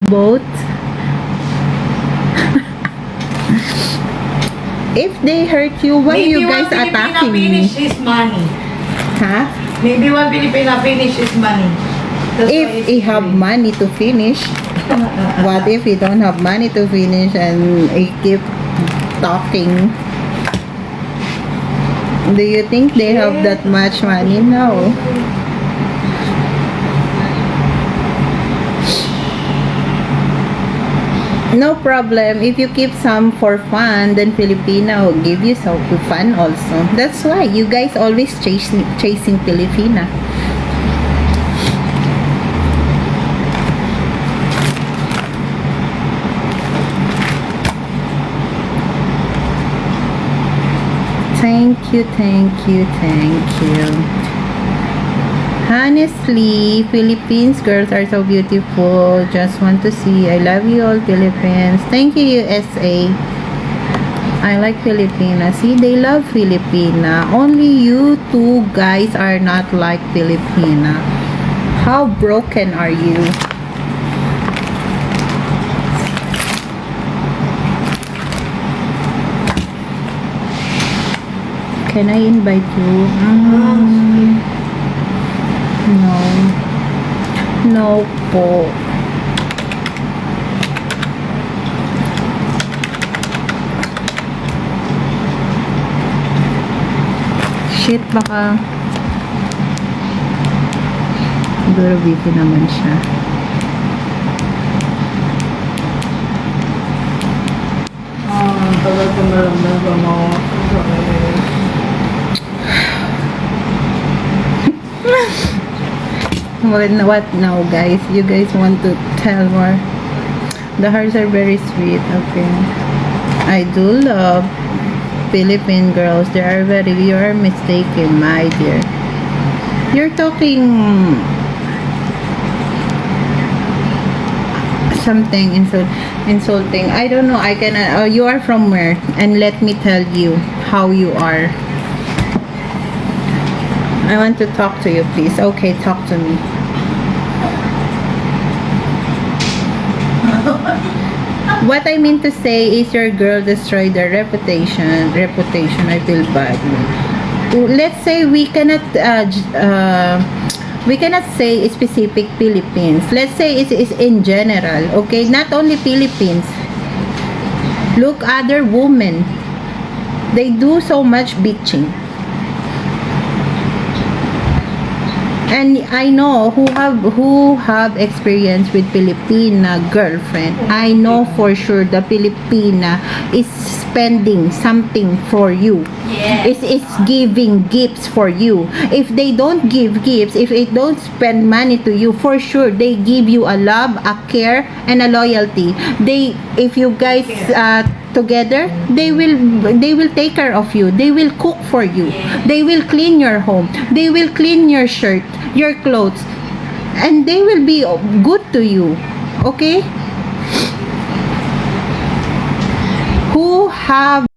both. If they hurt you, why Maybe you guys one Filipina attacking finish me? is money. Huh? Maybe one Filipina finish is money. That's why If it's he have free. money to finish, what if he don't have money to finish and he keep talking? Do you think they have that much money? No. No problem. If you keep some for fun, then Filipina will give you some for fun also. That's why you guys always chasing Filipina. Thank you, thank you, thank you. Honestly, Philippines girls are so beautiful. Just want to see. I love you all, Philippines. Thank you, USA. I like Filipina. See, they love Filipina. Only you two guys are not like Filipina. How broken are you? Can I invite you? No. No po. Shit, baka siguro busy naman siya. Tagal ko na lang na mo. What now, guys? You guys want to tell more? The hearts are very sweet. Okay. I do love Philippine girls. They are very, you are mistaken, my dear. You're talking something insulting. I don't know. I cannot. You are from where? And let me tell you how you are. I want to talk to you, please. Okay, talk to me. What I mean to say is your girl destroyed their reputation. I feel bad. Let's say we cannot say specific Philippines. Let's say it's in general. Okay, not only Philippines. Look, other women, they do so much bitching. And I know who have experience with Filipina girlfriend. I know for sure the Filipina is spending something for you. Yes. It's giving gifts for you. If they don't give gifts, if they don't spend money to you, for sure they give you a love, a care, and a loyalty. If you guys together, they will take care of you. They will cook for you. They will clean your home. They will clean your shirt, your clothes, and they will be good to you. Okay? Who have